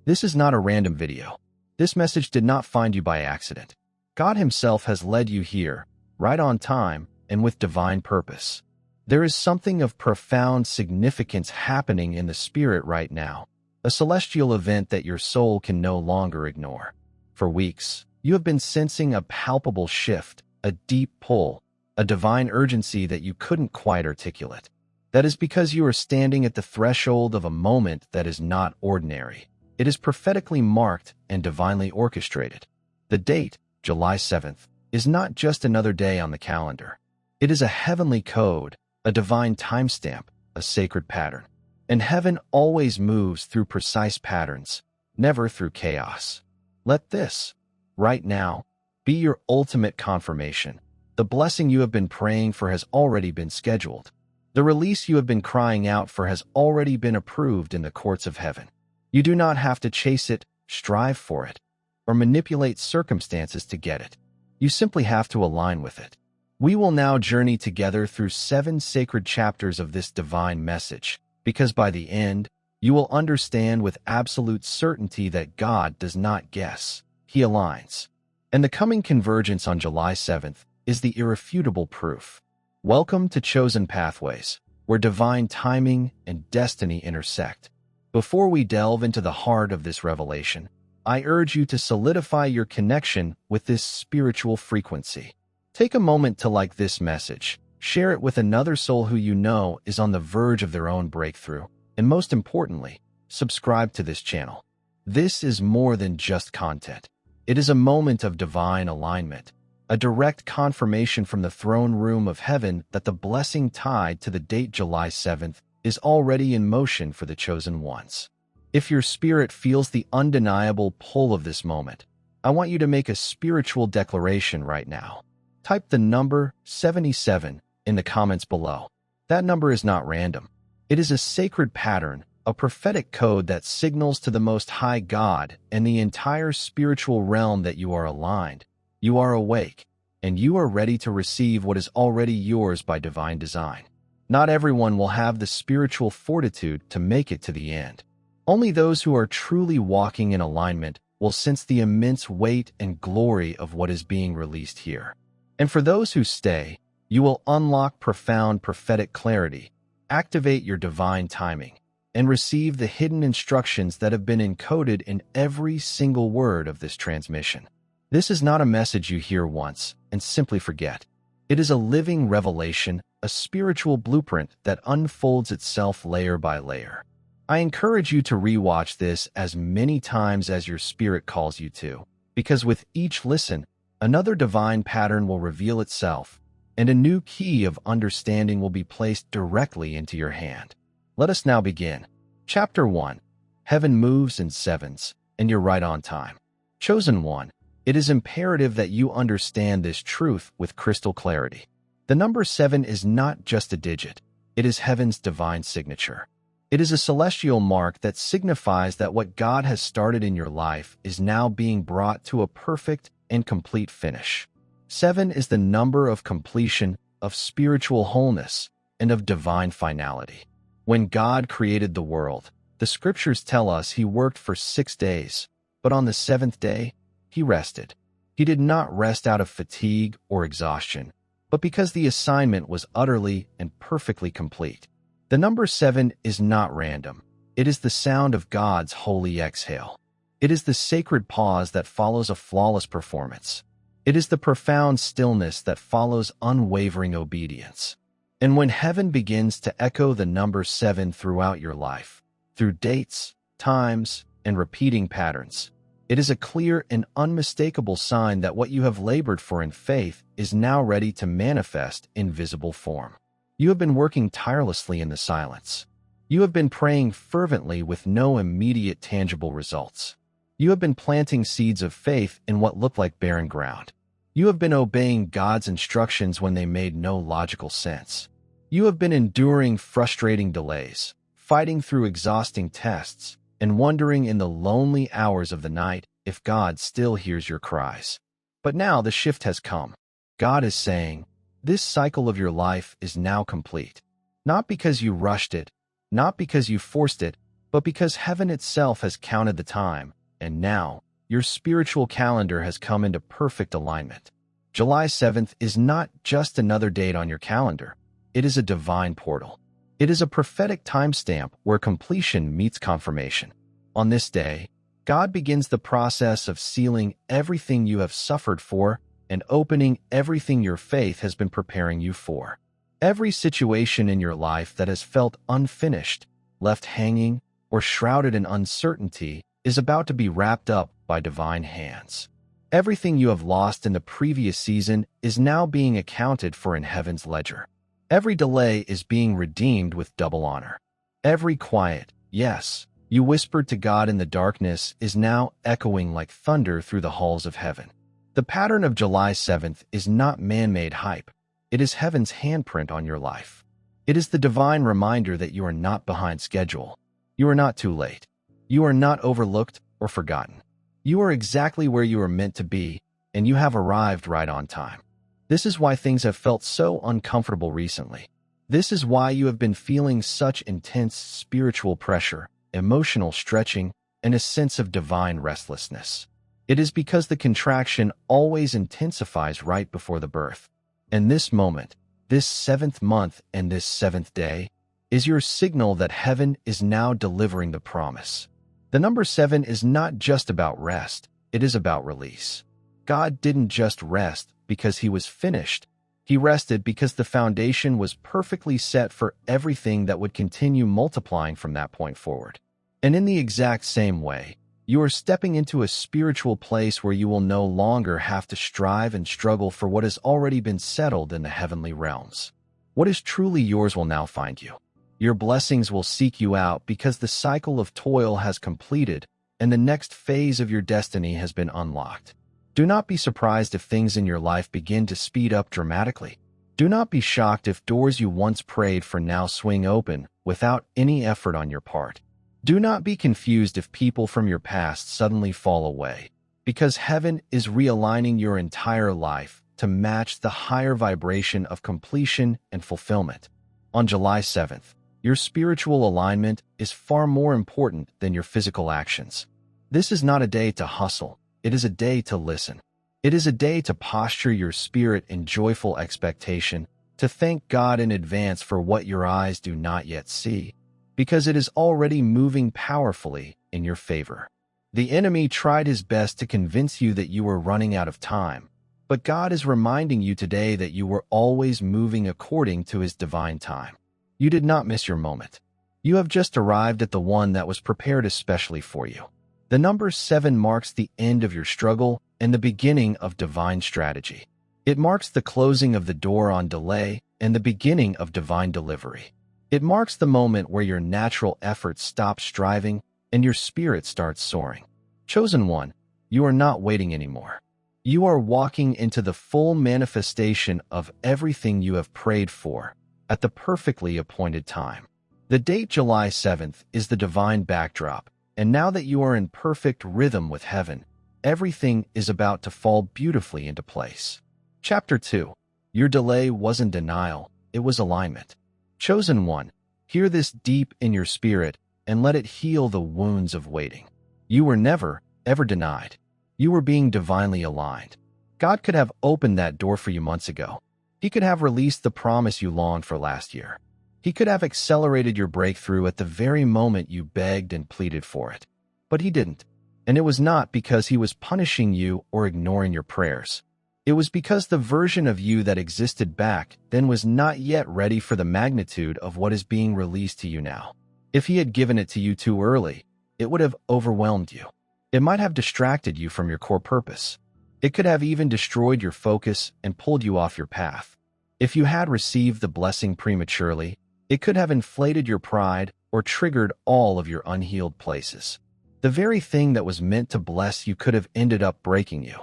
This is not a random video. This message did not find you by accident. God Himself has led you here, right on time and with divine purpose. There is something of profound significance happening in the spirit right now, a celestial event that your soul can no longer ignore. For weeks, you have been sensing a palpable shift, a deep pull, a divine urgency that you couldn't quite articulate. That is because you are standing at the threshold of a moment that is not ordinary. It is prophetically marked and divinely orchestrated. The date, July 7th, is not just another day on the calendar. It is a heavenly code, a divine timestamp, a sacred pattern. And heaven always moves through precise patterns, never through chaos. Let this, right now, be your ultimate confirmation. The blessing you have been praying for has already been scheduled. The release you have been crying out for has already been approved in the courts of heaven. You do not have to chase it, strive for it, or manipulate circumstances to get it. You simply have to align with it. We will now journey together through 7 sacred chapters of this divine message, because by the end, you will understand with absolute certainty that God does not guess, He aligns. And the coming convergence on July 7th is the irrefutable proof. Welcome to Chosen Pathways, where divine timing and destiny intersect. Before we delve into the heart of this revelation, I urge you to solidify your connection with this spiritual frequency. Take a moment to like this message, share it with another soul who you know is on the verge of their own breakthrough, and most importantly, subscribe to this channel. This is more than just content. It is a moment of divine alignment, a direct confirmation from the throne room of heaven that the blessing tied to the date July 7th is already in motion for the chosen ones. If your spirit feels the undeniable pull of this moment, I want you to make a spiritual declaration right now. Type the number 77 in the comments below. That number is not random. It is a sacred pattern, a prophetic code that signals to the Most High God and the entire spiritual realm that you are aligned, you are awake, and you are ready to receive what is already yours by divine design. Not everyone will have the spiritual fortitude to make it to the end. Only those who are truly walking in alignment will sense the immense weight and glory of what is being released here. And for those who stay, you will unlock profound prophetic clarity, activate your divine timing, and receive the hidden instructions that have been encoded in every single word of this transmission. This is not a message you hear once and simply forget. It is a living revelation, a spiritual blueprint that unfolds itself layer by layer. I encourage you to rewatch this as many times as your spirit calls you to, because with each listen, another divine pattern will reveal itself, and a new key of understanding will be placed directly into your hand. Let us now begin. Chapter 1. Heaven moves in sevens, and you're right on time. Chosen one, it is imperative that you understand this truth with crystal clarity. The number 7 is not just a digit. It is heaven's divine signature. It is a celestial mark that signifies that what God has started in your life is now being brought to a perfect and complete finish. 7 is the number of completion, of spiritual wholeness, and of divine finality. When God created the world, the scriptures tell us He worked for 6 days, but on the 7th day, He rested. He did not rest out of fatigue or exhaustion, but because the assignment was utterly and perfectly complete. The number 7 is not random. It is the sound of God's holy exhale. It is the sacred pause that follows a flawless performance. It is the profound stillness that follows unwavering obedience. And when heaven begins to echo the number 7 throughout your life, through dates, times, and repeating patterns, it is a clear and unmistakable sign that what you have labored for in faith is now ready to manifest in visible form. You have been working tirelessly in the silence. You have been praying fervently with no immediate tangible results. You have been planting seeds of faith in what looked like barren ground. You have been obeying God's instructions when they made no logical sense. You have been enduring frustrating delays, fighting through exhausting tests, and wondering in the lonely hours of the night if God still hears your cries. But now the shift has come. God is saying, this cycle of your life is now complete. Not because you rushed it, not because you forced it, but because heaven itself has counted the time, and now, your spiritual calendar has come into perfect alignment. July 7th is not just another date on your calendar. It is a divine portal. It is a prophetic timestamp where completion meets confirmation. On this day, God begins the process of sealing everything you have suffered for and opening everything your faith has been preparing you for. Every situation in your life that has felt unfinished, left hanging, or shrouded in uncertainty is about to be wrapped up by divine hands. Everything you have lost in the previous season is now being accounted for in heaven's ledger. Every delay is being redeemed with double honor. Every quiet, yes, you whispered to God in the darkness is now echoing like thunder through the halls of heaven. The pattern of July 7th is not man-made hype. It is heaven's handprint on your life. It is the divine reminder that you are not behind schedule. You are not too late. You are not overlooked or forgotten. You are exactly where you are meant to be, and you have arrived right on time. This is why things have felt so uncomfortable recently. This is why you have been feeling such intense spiritual pressure, emotional stretching, and a sense of divine restlessness. It is because the contraction always intensifies right before the birth. And this moment, this 7th month and this 7th day, is your signal that heaven is now delivering the promise. The number 7 is not just about rest, it is about release. God didn't just rest because he was finished. He rested because the foundation was perfectly set for everything that would continue multiplying from that point forward. And in the exact same way, you are stepping into a spiritual place where you will no longer have to strive and struggle for what has already been settled in the heavenly realms. What is truly yours will now find you. Your blessings will seek you out because the cycle of toil has completed and the next phase of your destiny has been unlocked. Do not be surprised if things in your life begin to speed up dramatically. Do not be shocked if doors you once prayed for now swing open without any effort on your part. Do not be confused if people from your past suddenly fall away, because heaven is realigning your entire life to match the higher vibration of completion and fulfillment. On July 7th, your spiritual alignment is far more important than your physical actions. This is not a day to hustle. It is a day to listen. It is a day to posture your spirit in joyful expectation, to thank God in advance for what your eyes do not yet see, because it is already moving powerfully in your favor. The enemy tried his best to convince you that you were running out of time, but God is reminding you today that you were always moving according to his divine time. You did not miss your moment. You have just arrived at the one that was prepared especially for you. The number 7 marks the end of your struggle and the beginning of divine strategy. It marks the closing of the door on delay and the beginning of divine delivery. It marks the moment where your natural efforts stop striving and your spirit starts soaring. Chosen one, you are not waiting anymore. You are walking into the full manifestation of everything you have prayed for at the perfectly appointed time. The date July 7th is the divine backdrop, and now that you are in perfect rhythm with heaven, everything is about to fall beautifully into place. Chapter 2. Your delay wasn't denial, it was alignment. Chosen one, hear this deep in your spirit and let it heal the wounds of waiting. You were never, ever denied. You were being divinely aligned. God could have opened that door for you months ago. He could have released the promise you longed for last year. He could have accelerated your breakthrough at the very moment you begged and pleaded for it. But he didn't. And it was not because he was punishing you or ignoring your prayers. It was because the version of you that existed back then was not yet ready for the magnitude of what is being released to you now. If he had given it to you too early, it would have overwhelmed you. It might have distracted you from your core purpose. It could have even destroyed your focus and pulled you off your path. If you had received the blessing prematurely, it could have inflated your pride or triggered all of your unhealed places. The very thing that was meant to bless you could have ended up breaking you.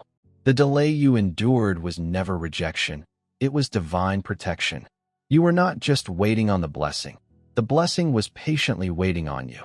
The delay you endured was never rejection. It was divine protection. You were not just waiting on the blessing. The blessing was patiently waiting on you.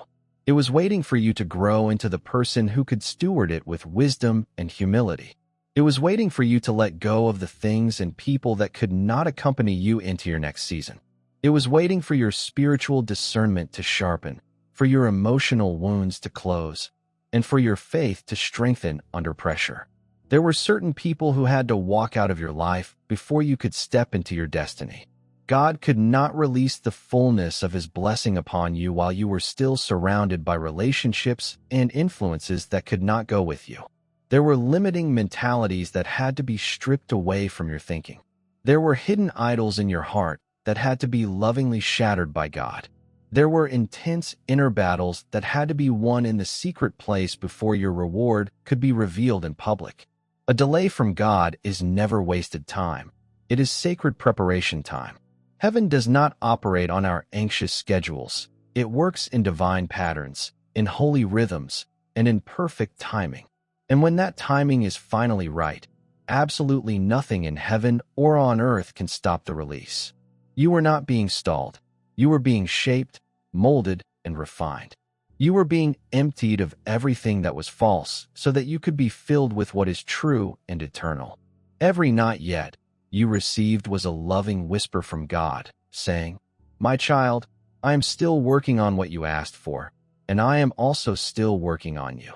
It was waiting for you to grow into the person who could steward it with wisdom and humility. It was waiting for you to let go of the things and people that could not accompany you into your next season. It was waiting for your spiritual discernment to sharpen, for your emotional wounds to close, and for your faith to strengthen under pressure. There were certain people who had to walk out of your life before you could step into your destiny. God could not release the fullness of His blessing upon you while you were still surrounded by relationships and influences that could not go with you. There were limiting mentalities that had to be stripped away from your thinking. There were hidden idols in your heart that had to be lovingly shattered by God. There were intense inner battles that had to be won in the secret place before your reward could be revealed in public. A delay from God is never wasted time. It is sacred preparation time. Heaven does not operate on our anxious schedules. It works in divine patterns, in holy rhythms, and in perfect timing. And when that timing is finally right, absolutely nothing in heaven or on earth can stop the release. You were not being stalled. You were being shaped, molded, and refined. You were being emptied of everything that was false so that you could be filled with what is true and eternal. Every not yet you received was a loving whisper from God, saying, "My child, I am still working on what you asked for, and I am also still working on you."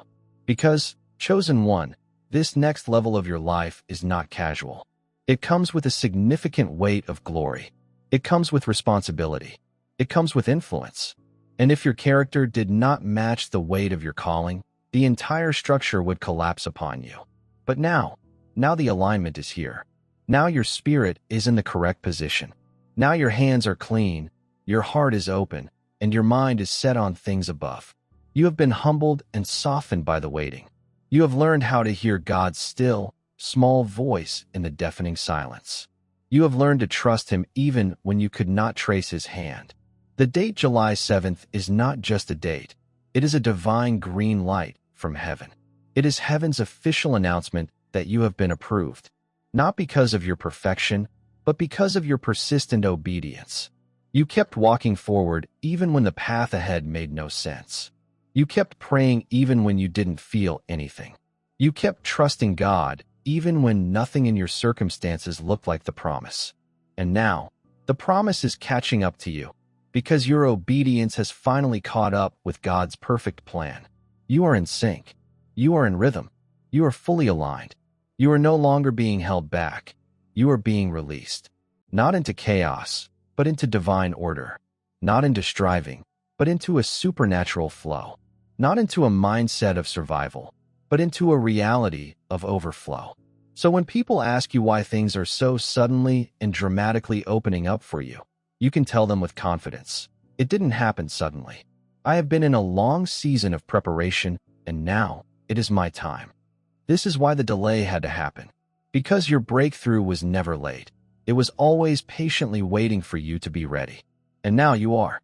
Because, chosen one, this next level of your life is not casual. It comes with a significant weight of glory. It comes with responsibility. It comes with influence. And if your character did not match the weight of your calling, the entire structure would collapse upon you. But now the alignment is here. Now your spirit is in the correct position. Now your hands are clean, your heart is open, and your mind is set on things above. You have been humbled and softened by the waiting. You have learned how to hear God's still, small voice in the deafening silence. You have learned to trust Him even when you could not trace His hand. The date July 7th is not just a date. It is a divine green light from heaven. It is heaven's official announcement that you have been approved, not because of your perfection, but because of your persistent obedience. You kept walking forward even when the path ahead made no sense. You kept praying even when you didn't feel anything. You kept trusting God even when nothing in your circumstances looked like the promise. And now, the promise is catching up to you, because your obedience has finally caught up with God's perfect plan. You are in sync. You are in rhythm. You are fully aligned. You are no longer being held back. You are being released, not into chaos, but into divine order, not into striving, but into a supernatural flow, not into a mindset of survival, but into a reality of overflow. So when people ask you why things are so suddenly and dramatically opening up for you, you can tell them with confidence, it didn't happen suddenly. I have been in a long season of preparation, and now it is my time. This is why the delay had to happen. Because your breakthrough was never late. It was always patiently waiting for you to be ready. And now you are.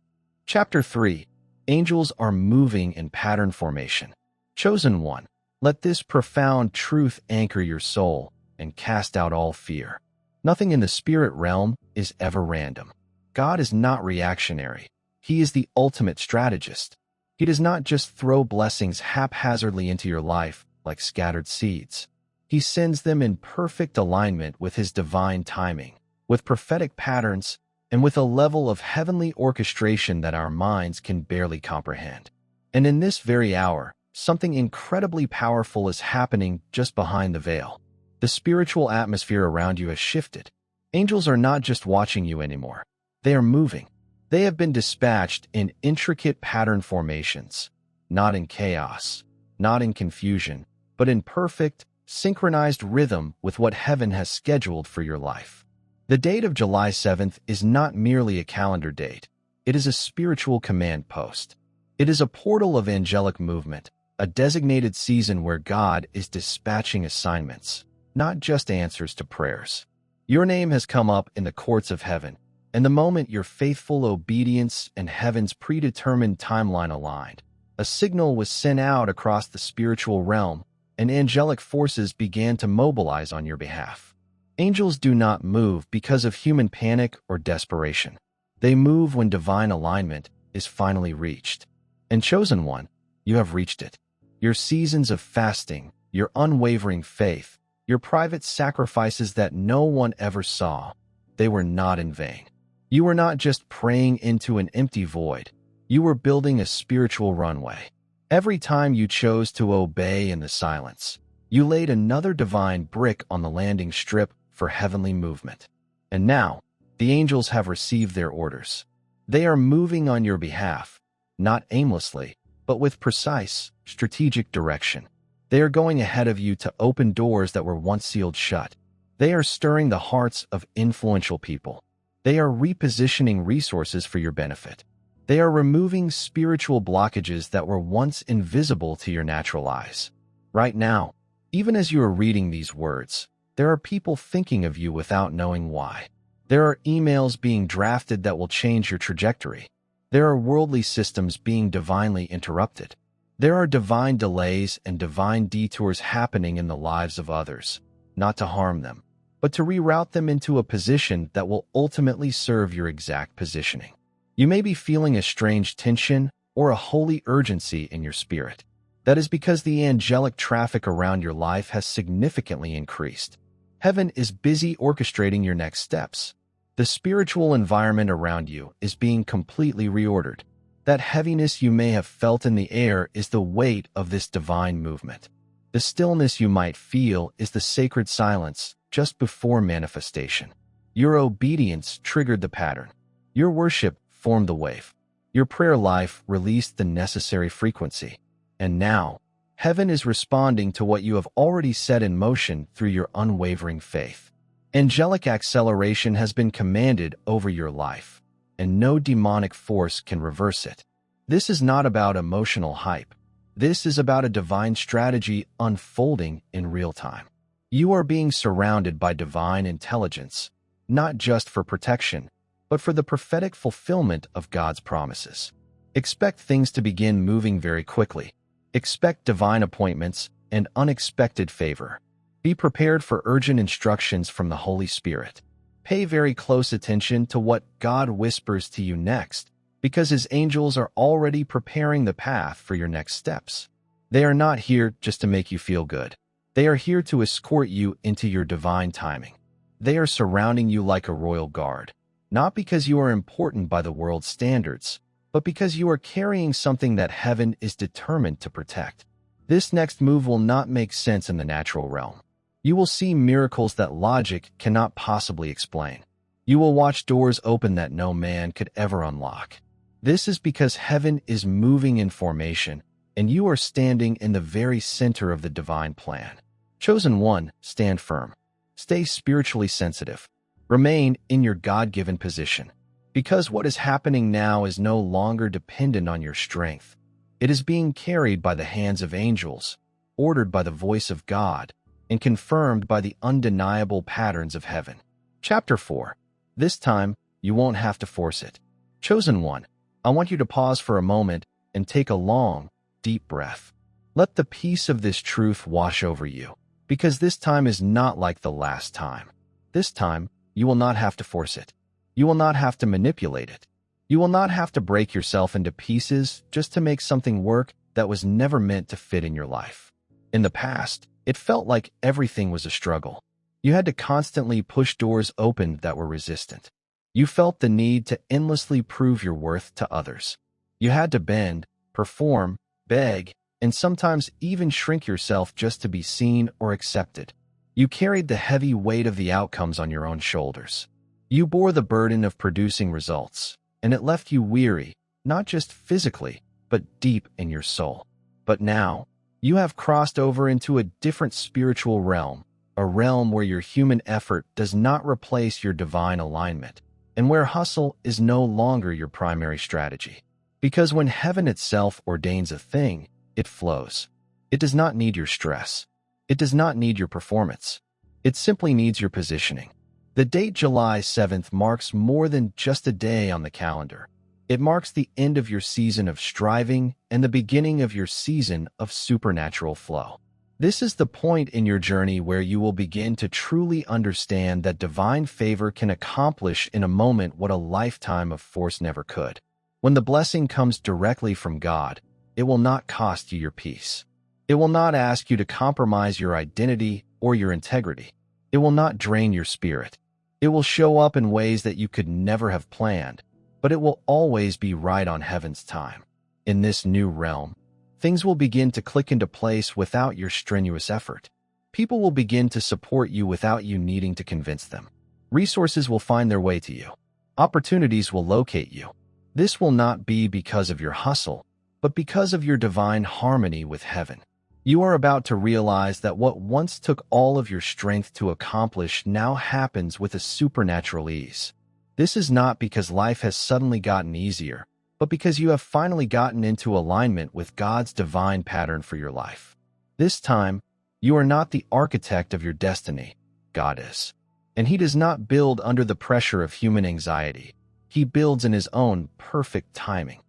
Chapter 3. Angels are moving in pattern formation. Chosen one, let this profound truth anchor your soul and cast out all fear. Nothing in the spirit realm is ever random. God is not reactionary. He is the ultimate strategist. He does not just throw blessings haphazardly into your life like scattered seeds. He sends them in perfect alignment with His divine timing, with prophetic patterns, and with a level of heavenly orchestration that our minds can barely comprehend. And in this very hour, something incredibly powerful is happening just behind the veil. The spiritual atmosphere around you has shifted. Angels are not just watching you anymore. They are moving. They have been dispatched in intricate pattern formations, not in chaos, not in confusion, but in perfect, synchronized rhythm with what heaven has scheduled for your life. The date of July 7th is not merely a calendar date. It is a spiritual command post. It is a portal of angelic movement, a designated season where God is dispatching assignments, not just answers to prayers. Your name has come up in the courts of heaven, and the moment your faithful obedience and heaven's predetermined timeline aligned, a signal was sent out across the spiritual realm, and angelic forces began to mobilize on your behalf. Angels do not move because of human panic or desperation. They move when divine alignment is finally reached. And chosen one, you have reached it. Your seasons of fasting, your unwavering faith, your private sacrifices that no one ever saw, they were not in vain. You were not just praying into an empty void. You were building a spiritual runway. Every time you chose to obey in the silence, you laid another divine brick on the landing strip for heavenly movement. And now, the angels have received their orders. They are moving on your behalf, not aimlessly, but with precise, strategic direction. They are going ahead of you to open doors that were once sealed shut. They are stirring the hearts of influential people. They are repositioning resources for your benefit. They are removing spiritual blockages that were once invisible to your natural eyes. Right now, even as you are reading these words, there are people thinking of you without knowing why. There are emails being drafted that will change your trajectory. There are worldly systems being divinely interrupted. There are divine delays and divine detours happening in the lives of others, not to harm them, but to reroute them into a position that will ultimately serve your exact positioning. You may be feeling a strange tension or a holy urgency in your spirit. That is because the angelic traffic around your life has significantly increased. Heaven is busy orchestrating your next steps. The spiritual environment around you is being completely reordered. That heaviness you may have felt in the air is the weight of this divine movement. The stillness you might feel is the sacred silence just before manifestation. Your obedience triggered the pattern. Your worship formed the wave. Your prayer life released the necessary frequency. And now, heaven is responding to what you have already set in motion through your unwavering faith. Angelic acceleration has been commanded over your life, and no demonic force can reverse it. This is not about emotional hype. This is about a divine strategy unfolding in real time. You are being surrounded by divine intelligence, not just for protection, but for the prophetic fulfillment of God's promises. Expect things to begin moving very quickly. Expect divine appointments and unexpected favor. Be prepared for urgent instructions from the Holy Spirit. Pay very close attention to what God whispers to you next, because His angels are already preparing the path for your next steps. They are not here just to make you feel good. They are here to escort you into your divine timing. They are surrounding you like a royal guard, not because you are important by the world's standards, but because you are carrying something that heaven is determined to protect. This next move will not make sense in the natural realm. You will see miracles that logic cannot possibly explain. You will watch doors open that no man could ever unlock. This is because heaven is moving in formation, and you are standing in the very center of the divine plan. Chosen one, stand firm. Stay spiritually sensitive. Remain in your God-given position. Because what is happening now is no longer dependent on your strength. It is being carried by the hands of angels, ordered by the voice of God, and confirmed by the undeniable patterns of heaven. Chapter 4. This time, you won't have to force it. Chosen one, I want you to pause for a moment and take a long, deep breath. Let the peace of this truth wash over you, because this time is not like the last time. This time, you will not have to force it. You will not have to manipulate it. You will not have to break yourself into pieces just to make something work that was never meant to fit in your life. In the past, it felt like everything was a struggle. You had to constantly push doors open that were resistant. You felt the need to endlessly prove your worth to others. You had to bend, perform, beg, and sometimes even shrink yourself just to be seen or accepted. You carried the heavy weight of the outcomes on your own shoulders. You bore the burden of producing results, and it left you weary, not just physically, but deep in your soul. But now, you have crossed over into a different spiritual realm, a realm where your human effort does not replace your divine alignment, and where hustle is no longer your primary strategy. Because when heaven itself ordains a thing, it flows. It does not need your stress. It does not need your performance. It simply needs your positioning. The date July 7th marks more than just a day on the calendar. It marks the end of your season of striving and the beginning of your season of supernatural flow. This is the point in your journey where you will begin to truly understand that divine favor can accomplish in a moment what a lifetime of force never could. When the blessing comes directly from God, it will not cost you your peace. It will not ask you to compromise your identity or your integrity. It will not drain your spirit. It will show up in ways that you could never have planned. but it will always be right on heaven's time. In this new realm, things will begin to click into place without your strenuous effort. People will begin to support you without you needing to convince them. Resources will find their way to you. Opportunities will locate you. This will not be because of your hustle, but because of your divine harmony with heaven. You are about to realize that what once took all of your strength to accomplish now happens with a supernatural ease. This is not because life has suddenly gotten easier, but because you have finally gotten into alignment with God's divine pattern for your life. This time, you are not the architect of your destiny. God is. And He does not build under the pressure of human anxiety. He builds in His own perfect timing.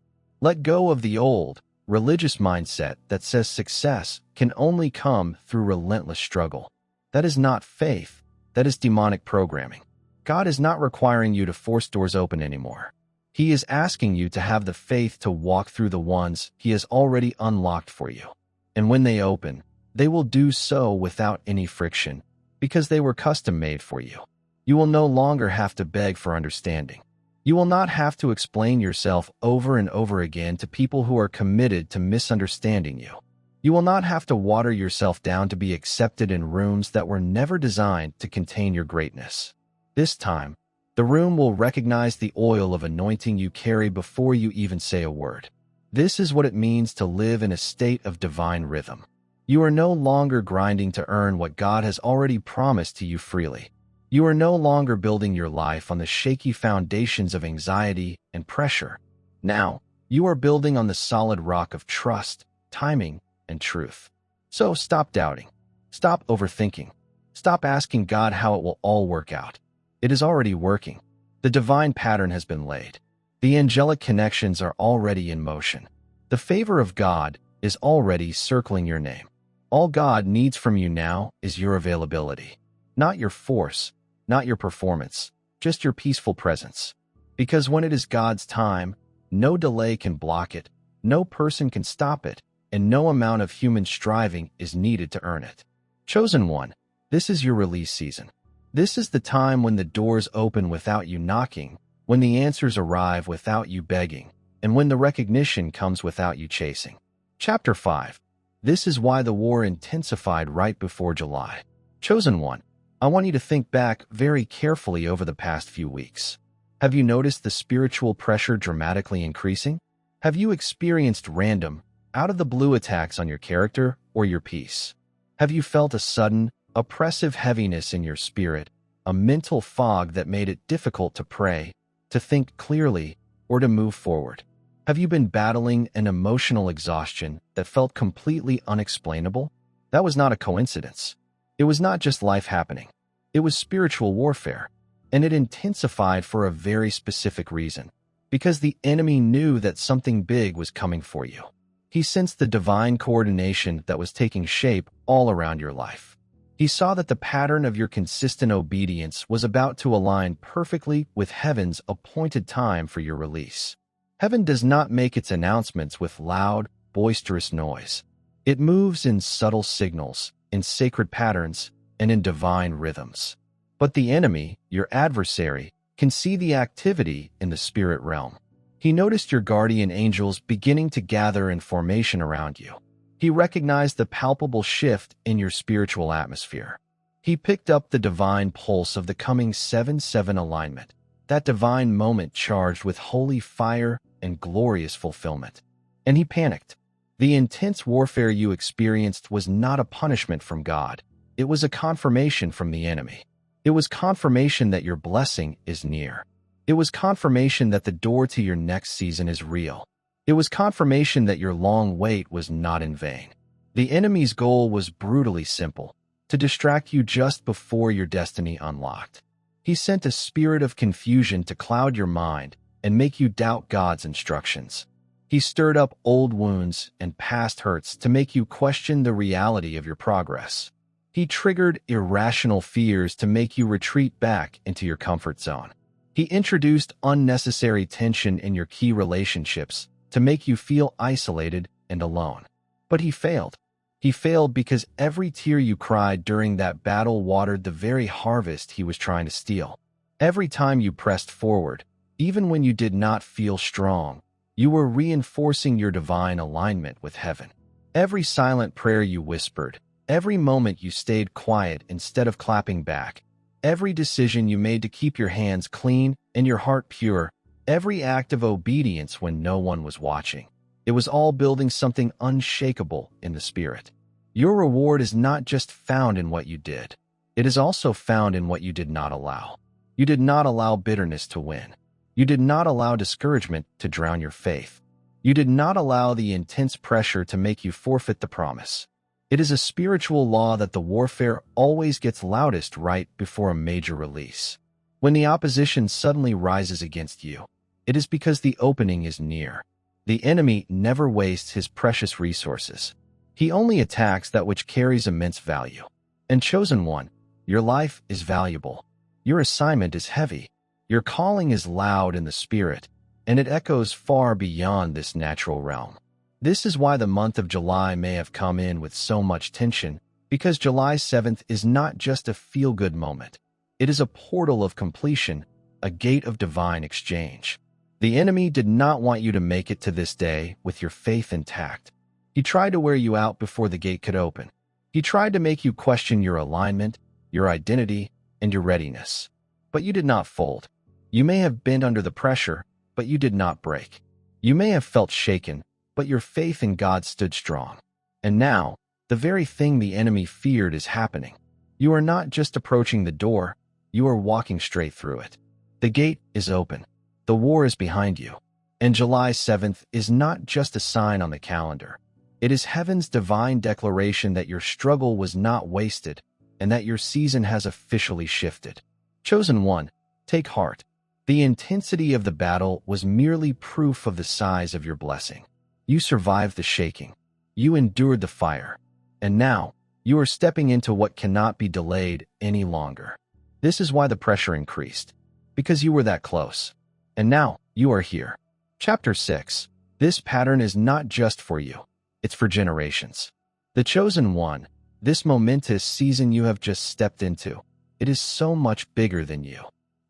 Let go of the old, religious mindset that says success can only come through relentless struggle. That is not faith. That is demonic programming. God is not requiring you to force doors open anymore. He is asking you to have the faith to walk through the ones He has already unlocked for you. And when they open, they will do so without any friction, because they were custom-made for you. You will no longer have to beg for understanding. You will not have to explain yourself over and over again to people who are committed to misunderstanding you. You will not have to water yourself down to be accepted in rooms that were never designed to contain your greatness. This time, the room will recognize the oil of anointing you carry before you even say a word. This is what it means to live in a state of divine rhythm. You are no longer grinding to earn what God has already promised to you freely. You are no longer building your life on the shaky foundations of anxiety and pressure. Now, you are building on the solid rock of trust, timing, and truth. So stop doubting. Stop overthinking. Stop asking God how it will all work out. It is already working. The divine pattern has been laid. The angelic connections are already in motion. The favor of God is already circling your name. All God needs from you now is your availability. Not your force, not your performance, just your peaceful presence. Because when it is God's time, no delay can block it, no person can stop it, and no amount of human striving is needed to earn it. Chosen one, this is your release season. This is the time when the doors open without you knocking, when the answers arrive without you begging, and when the recognition comes without you chasing. Chapter 5. This is why the war intensified right before July. Chosen one, I want you to think back very carefully over the past few weeks. Have you noticed the spiritual pressure dramatically increasing? Have you experienced random, out-of-the-blue attacks on your character or your peace? Have you felt a sudden, oppressive heaviness in your spirit, a mental fog that made it difficult to pray, to think clearly, or to move forward? Have you been battling an emotional exhaustion that felt completely unexplainable? That was not a coincidence. It was not just life happening. It was spiritual warfare, and it intensified for a very specific reason, because the enemy knew that something big was coming for you. He sensed the divine coordination that was taking shape all around your life. He saw that the pattern of your consistent obedience was about to align perfectly with heaven's appointed time for your release. Heaven does not make its announcements with loud, boisterous noise. It moves in subtle signals, in sacred patterns, and in divine rhythms. But the enemy, your adversary, can see the activity in the spirit realm. He noticed your guardian angels beginning to gather in formation around you. He recognized the palpable shift in your spiritual atmosphere. He picked up the divine pulse of the coming 7-7 alignment, that divine moment charged with holy fire and glorious fulfillment. And he panicked. The intense warfare you experienced was not a punishment from God. It was a confirmation from the enemy. It was confirmation that your blessing is near. It was confirmation that the door to your next season is real. It was confirmation that your long wait was not in vain. The enemy's goal was brutally simple: to distract you just before your destiny unlocked. He sent a spirit of confusion to cloud your mind and make you doubt God's instructions. He stirred up old wounds and past hurts to make you question the reality of your progress. He triggered irrational fears to make you retreat back into your comfort zone. He introduced unnecessary tension in your key relationships to make you feel isolated and alone. But he failed. He failed because every tear you cried during that battle watered the very harvest he was trying to steal. Every time you pressed forward, Even when you did not feel strong, you were reinforcing your divine alignment with heaven. Every silent prayer you whispered, every moment you stayed quiet instead of clapping back, every decision you made to keep your hands clean and your heart pure, every act of obedience when no one was watching, it was all building something unshakable in the spirit. Your reward is not just found in what you did. It is also found in what you did not allow. You did not allow bitterness to win. You did not allow discouragement to drown your faith. You did not allow the intense pressure to make you forfeit the promise. It is a spiritual law that the warfare always gets loudest right before a major release. When the opposition suddenly rises against you, it is because the opening is near. The enemy never wastes his precious resources. He only attacks that which carries immense value. And chosen one, your life is valuable. Your assignment is heavy. Your calling is loud in the spirit, and it echoes far beyond this natural realm. This is why the month of July may have come in with so much tension, because July 7th is not just a feel-good moment. It is a portal of completion, a gate of divine exchange. The enemy did not want you to make it to this day with your faith intact. He tried to wear you out before the gate could open. He tried to make you question your alignment, your identity, and your readiness. But you did not fold. You may have bent under the pressure, but you did not break. You may have felt shaken, but your faith in God stood strong. And now, the very thing the enemy feared is happening. You are not just approaching the door, you are walking straight through it. The gate is open. The war is behind you. And July 7th is not just a sign on the calendar. It is heaven's divine declaration that your struggle was not wasted and that your season has officially shifted. Chosen one, take heart. The intensity of the battle was merely proof of the size of your blessing. You survived the shaking. You endured the fire. And now, you are stepping into what cannot be delayed any longer. This is why the pressure increased. Because you were that close. And now, you are here. Chapter 6. This pattern is not just for you. It's for generations. The chosen one, this momentous season you have just stepped into, it is so much bigger than you.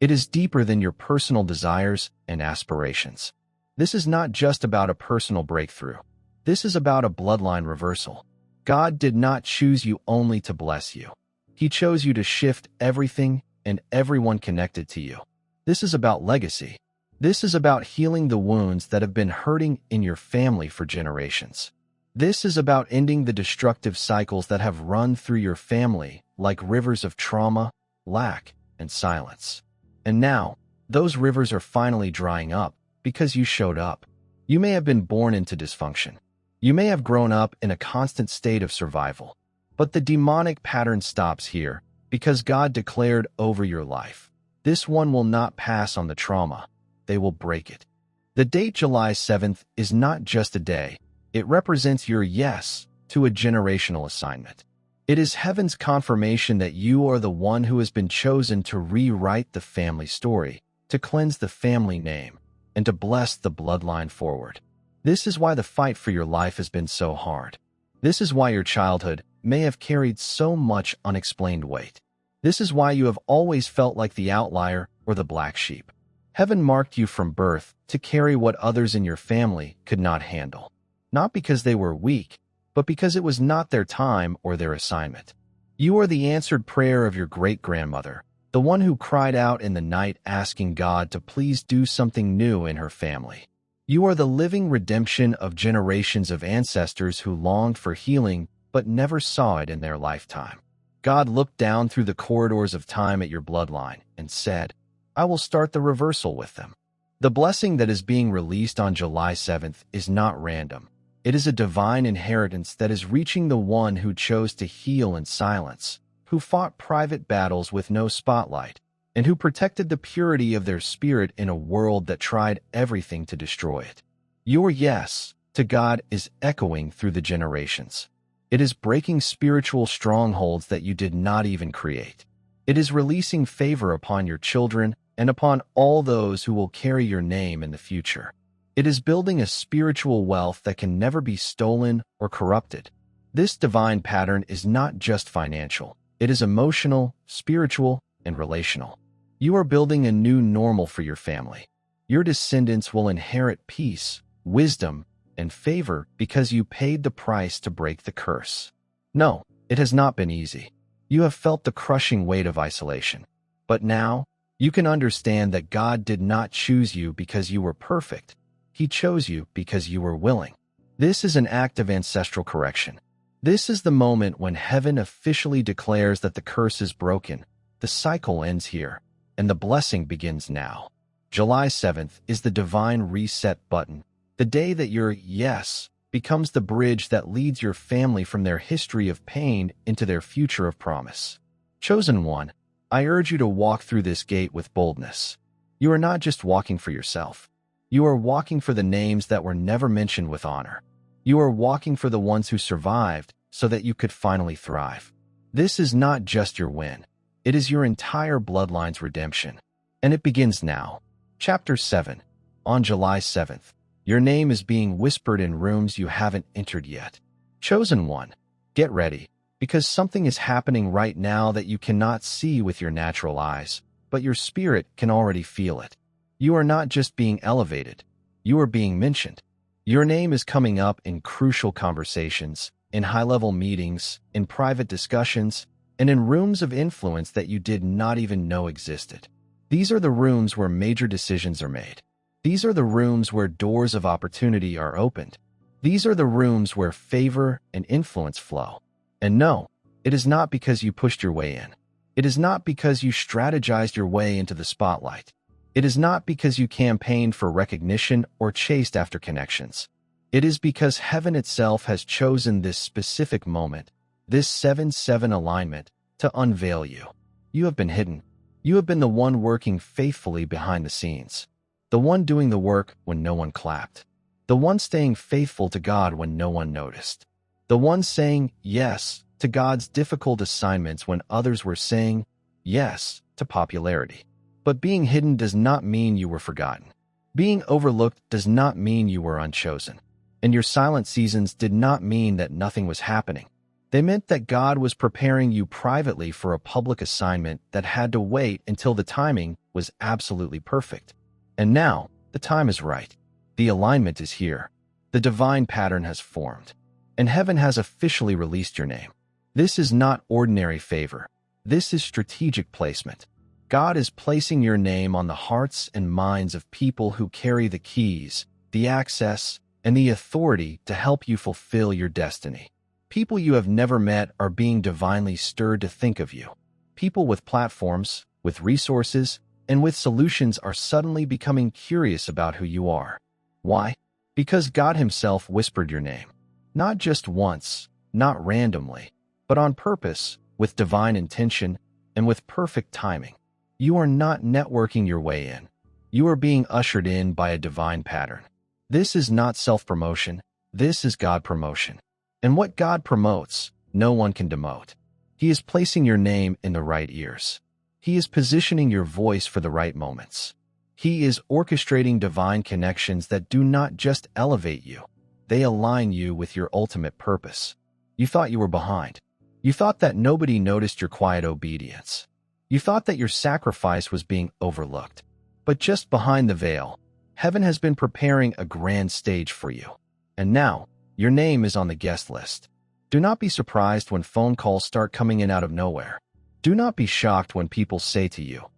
It is deeper than your personal desires and aspirations. This is not just about a personal breakthrough. This is about a bloodline reversal. God did not choose you only to bless you. He chose you to shift everything and everyone connected to you. This is about legacy. This is about healing the wounds that have been hurting in your family for generations. This is about ending the destructive cycles that have run through your family like rivers of trauma, lack, and silence. And now, those rivers are finally drying up because you showed up. You may have been born into dysfunction. You may have grown up in a constant state of survival. But the demonic pattern stops here because God declared over your life, this one will not pass on the trauma. They will break it. The date July 7th is not just a day. It represents your yes to a generational assignment. It is heaven's confirmation that you are the one who has been chosen to rewrite the family story, to cleanse the family name, and to bless the bloodline forward. This is why the fight for your life has been so hard. This is why your childhood may have carried so much unexplained weight. This is why you have always felt like the outlier or the black sheep. Heaven marked you from birth to carry what others in your family could not handle. Not because they were weak, but because it was not their time or their assignment. You are the answered prayer of your great-grandmother, the one who cried out in the night asking God to please do something new in her family. You are the living redemption of generations of ancestors who longed for healing but never saw it in their lifetime. God looked down through the corridors of time at your bloodline and said, I will start the reversal with them. The blessing that is being released on July 7th is not random. It is a divine inheritance that is reaching the one who chose to heal in silence, who fought private battles with no spotlight, and who protected the purity of their spirit in a world that tried everything to destroy it. Your yes to God is echoing through the generations. It is breaking spiritual strongholds that you did not even create. It is releasing favor upon your children and upon all those who will carry your name in the future. It is building a spiritual wealth that can never be stolen or corrupted. This divine pattern is not just financial. It is emotional, spiritual, and relational. You are building a new normal for your family. Your descendants will inherit peace, wisdom, and favor because you paid the price to break the curse. No, it has not been easy. You have felt the crushing weight of isolation. But now, you can understand that God did not choose you because you were perfect. He chose you because you were willing. This is an act of ancestral correction. This is the moment when heaven officially declares that the curse is broken, the cycle ends here, and the blessing begins now. July 7th is the divine reset button, the day that your yes becomes the bridge that leads your family from their history of pain into their future of promise. Chosen one, I urge you to walk through this gate with boldness. You are not just walking for yourself. You are walking for the names that were never mentioned with honor. You are walking for the ones who survived so that you could finally thrive. This is not just your win. It is your entire bloodline's redemption. And it begins now. Chapter 7. On July 7th, your name is being whispered in rooms you haven't entered yet. Chosen one, get ready, because something is happening right now that you cannot see with your natural eyes, but your spirit can already feel it. You are not just being elevated, you are being mentioned. Your name is coming up in crucial conversations, in high-level meetings, in private discussions, and in rooms of influence that you did not even know existed. These are the rooms where major decisions are made. These are the rooms where doors of opportunity are opened. These are the rooms where favor and influence flow. And no, it is not because you pushed your way in. It is not because you strategized your way into the spotlight. It is not because you campaigned for recognition or chased after connections. It is because heaven itself has chosen this specific moment, this 7-7 alignment, to unveil you. You have been hidden. You have been the one working faithfully behind the scenes. The one doing the work when no one clapped. The one staying faithful to God when no one noticed. The one saying yes to God's difficult assignments when others were saying yes to popularity. But being hidden does not mean you were forgotten. Being overlooked does not mean you were unchosen. And your silent seasons did not mean that nothing was happening. They meant that God was preparing you privately for a public assignment that had to wait until the timing was absolutely perfect. And now, the time is right. The alignment is here. The divine pattern has formed. And heaven has officially released your name. This is not ordinary favor. This is strategic placement. God is placing your name on the hearts and minds of people who carry the keys, the access, and the authority to help you fulfill your destiny. People you have never met are being divinely stirred to think of you. People with platforms, with resources, and with solutions are suddenly becoming curious about who you are. Why? Because God Himself whispered your name. Not just once, not randomly, but on purpose, with divine intention, and with perfect timing. You are not networking your way in. You are being ushered in by a divine pattern. This is not self-promotion. This is God promotion. And what God promotes, no one can demote. He is placing your name in the right ears. He is positioning your voice for the right moments. He is orchestrating divine connections that do not just elevate you. They align you with your ultimate purpose. You thought you were behind. You thought that nobody noticed your quiet obedience. You thought that your sacrifice was being overlooked. But just behind the veil, heaven has been preparing a grand stage for you. And now, your name is on the guest list. Do not be surprised when phone calls start coming in out of nowhere. Do not be shocked when people say to you,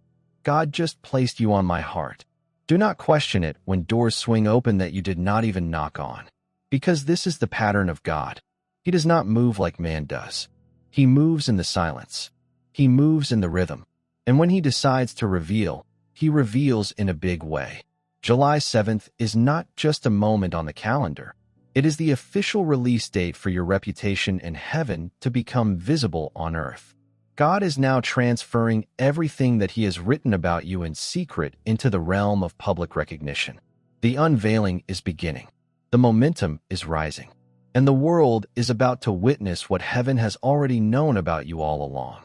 God just placed you on my heart. Do not question it when doors swing open that you did not even knock on. Because this is the pattern of God. He does not move like man does. He moves in the silence. He moves in the rhythm. And when He decides to reveal, He reveals in a big way. July 7th is not just a moment on the calendar. It is the official release date for your reputation in heaven to become visible on earth. God is now transferring everything that He has written about you in secret into the realm of public recognition. The unveiling is beginning. The momentum is rising. And the world is about to witness what heaven has already known about you all along.